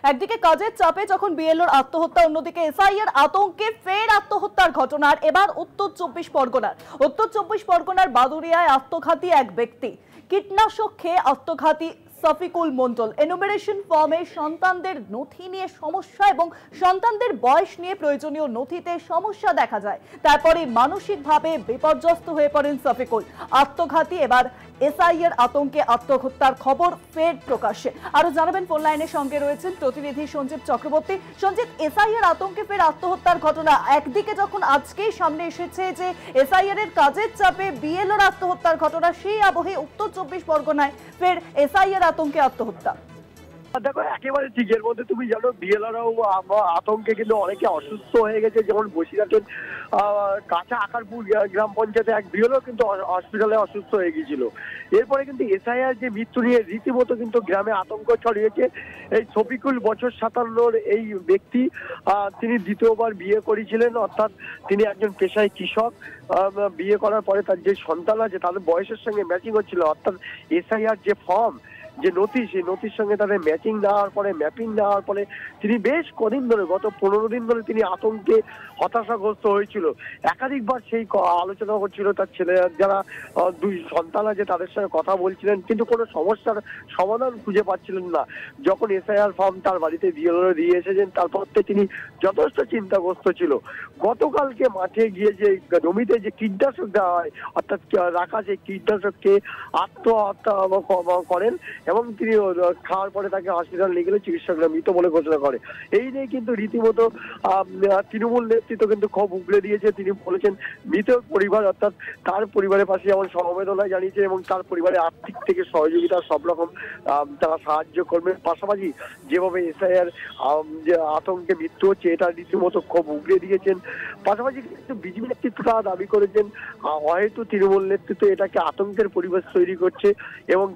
একদিকে কাজের চাপে যখন বিএলওর আত্মহত্যা, অন্যদিকে এসআইআর আতঙ্কে ফের আত্মহত্যার ঘটনার এবার উত্তর চব্বিশ পরগনার বাদুড়িয়ায় আত্মঘাতী এক ব্যক্তি। কীটনাশক খেয়ে আত্মঘাতী সফিকুল মন্ডল। এনুমেরেশন ফর্মে সন্তানদের নথি নিয়ে সমস্যা এবং সন্তানদের বয়স নিয়ে প্রয়োজনীয় নথিতে সমস্যা দেখা যায়। তারপরে মানসিকভাবে বিপর্যস্ত হয়ে পড়েন সফিকুল। আত্মঘাতী, এবার এসআইআর আতঙ্কে আত্মহত্যার খবর ফের প্রকাশ্যে। আরো জানাবেন, ফোন লাইনের সঙ্গে রয়েছেন প্রতিনিধি সঞ্জিত চক্রবর্তী। সঞ্জিত, এসআইআর আতঙ্কে ফের আত্মহত্যার ঘটনা, একদিকে যখন আজকেই সামনে এসেছে যে এসআইআর এর কাজের চাপে বিএলওর আত্মহত্যার ঘটনা, সেই আবহে উত্তর চব্বিশ পরগনায় ফের এসআইআর আতঙ্কে আত্মহত্যা। দেখো, একেবারে ঠিক। এর মধ্যে তুমি জানো বিএলআরও আতঙ্কে কিন্তু অনেকে অসুস্থ হয়ে গেছে। যেমন বসিরহাটের কাঁচা আকারপুর গ্রাম পঞ্চায়েতে এক বিএলও কিন্তু হসপিটালে অসুস্থ হয়ে গিয়েছিল। এরপরে কিন্তু এসআইআর যে মৃত্যু নিয়ে রীতিমতো কিন্তু গ্রামে আতঙ্ক ছড়িয়েছে। এই শফিকুল বছর 57 এই ব্যক্তি, তিনি দ্বিতীয়বার বিয়ে করেছিলেন, অর্থাৎ তিনি একজন পেশায় কৃষক। বিয়ে করার পরে তার যে সন্তান আছে তাদের বয়সের সঙ্গে ম্যাচিং হচ্ছিল, অর্থাৎ এসআইআর যে ফর্ম, যে নথি, সেই নথির সঙ্গে তাদের ম্যাপিং না হওয়ার পরে তিনি বেশ কদিন ধরে, গত 15 দিন ধরে তিনি আতঙ্কে হতাশাগ্রস্ত হয়েছিল। একাধিকবার সেই আলোচনা হচ্ছিল, তার ছেলে যারা দুই সন্তান আছে তাদের সঙ্গে কথা বলছিলেন, কিন্তু কোনো সমস্যার সমাধান খুঁজে পাচ্ছিলেন না। যখন এসআইআর ফর্ম তার বাড়িতে দিয়ে এসেছেন, তারপর থেকে তিনি যথেষ্ট চিন্তাগ্রস্ত ছিল। গতকালকে মাঠে গিয়ে যে জমিতে যে কীটনাশক দেওয়া হয়, অর্থাৎ রাখা সেই কীটনাশককে আত্মহত্যা করেন এবং তিনি খাওয়ার পরে তাকে হসপিটাল নিয়ে গেলে চিকিৎসকরা মৃত বলে ঘোষণা করে। এই নিয়ে কিন্তু রীতিমতো তৃণমূল নেতৃত্ব কিন্তু ক্ষোভ উগড়ে দিয়েছে। তিনি বলেছেন মৃত পরিবার, অর্থাৎ তার পরিবারের পাশে যেমন সমবেদনা জানিয়েছে এবং তার পরিবারের আর্থিক থেকে সহযোগিতা সব রকম তারা সাহায্য করবে। পাশাপাশি যেভাবে এসআইআর যে আতঙ্কে মৃত্যু হচ্ছে, এটা রীতিমতো ক্ষোভ উগড়ে দিয়েছেন। পাশাপাশি কিন্তু বিজেপি নেতৃত্ব তারা দাবি করেছেন হয়তো তৃণমূল নেতৃত্ব এটাকে আতঙ্কের পরিবেশ তৈরি করছে এবং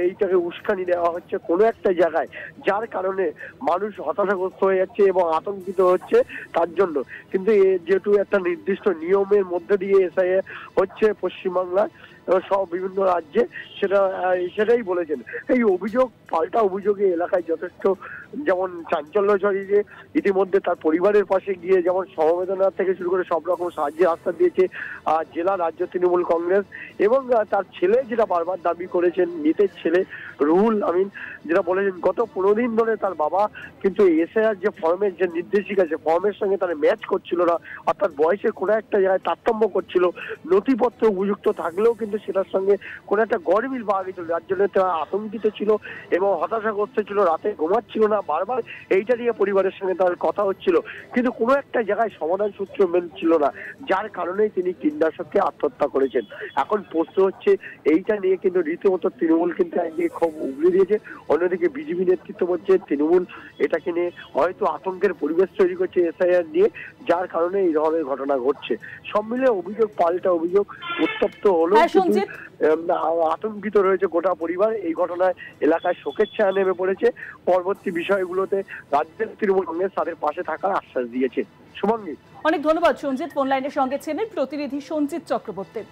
এইটাকে উস্কানি দেওয়া হচ্ছে কোনো একটা জায়গায়, যার কারণে মানুষ হতাশাগ্রস্ত হয়ে যাচ্ছে এবং আতঙ্কিত হচ্ছে তার জন্য। কিন্তু যেহেতু একটা নির্দিষ্ট নিয়মের মধ্যে দিয়ে এসআইআর হচ্ছে পশ্চিমবাংলায় সব বিভিন্ন রাজ্যে, সেটাই বলেছেন। এই অভিযোগ, পাল্টা অভিযোগে এলাকায় যথেষ্ট যেমন চাঞ্চল্য ছড়িয়েছে। ইতিমধ্যে তার পরিবারের পাশে গিয়ে যেমন সমবেদনা থেকে শুরু করে সব রকম সাহায্যের আশ্বাস দিয়েছে জেলা রাজ্য তৃণমূল কংগ্রেস। এবং তার ছেলে যেটা বারবার দাবি করেছেন, মৃতের ছেলে রুহুল আমিন, যেটা বলেছেন গত 15 দিন ধরে তার বাবা কিন্তু এসআইআর যে ফর্মের যে নির্দেশিকা, সে ফর্মের সঙ্গে তার ম্যাচ করছিল না, অর্থাৎ বয়সের কোনো একটা জায়গায় তারতম্য করছিল। নথিপত্র উপযুক্ত থাকলেও কিন্তু সেটার সঙ্গে কোনো একটা গরমিল পাওয়া গেছিল, যার জন্য তারা আতঙ্কিত ছিল এবং হতাশাগ্রস্ত ছিল, রাতে ঘুমাচ্ছিল না। বারবার এইটা নিয়ে পরিবারের সঙ্গে তার কথা হচ্ছিল, কিন্তু কোনো একটা জায়গায় সমাধান সূত্র মেলছিল না, যার কারণেই তিনি কীটনাশককে আত্মহত্যা করেছেন। এখন প্রশ্ন হচ্ছে, এইটা নিয়ে কিন্তু রীতিমতো তৃণমূল কিন্তু একদিকে ক্ষোভ উগড়ে দিয়েছে, অন্যদিকে বিজেপি নেতৃত্ব বলছে তৃণমূল এটাকে নিয়ে হয়তো আতঙ্কের পরিবেশ তৈরি করছে এসআইআর নিয়ে, যার কারণে এই ধরনের ঘটনা ঘটছে। সব মিলে অভিযোগ, পাল্টা অভিযোগ, উত্তপ্ত হলো, আতঙ্কিত রয়েছে গোটা পরিবার। এই ঘটনায় এলাকায় শোকের ছায়া নেমে পড়েছে। পরবর্তী বিষয়গুলোতে রাজ্যের তৃণমূল কংগ্রেস তাদের পাশে থাকার আশ্বাস দিয়েছে। শুভঙ্গী, অনেক ধন্যবাদ সঞ্জিত। ফোন লাইনের সঙ্গে ছিলেন প্রতিনিধি সঞ্জিত চক্রবর্তী।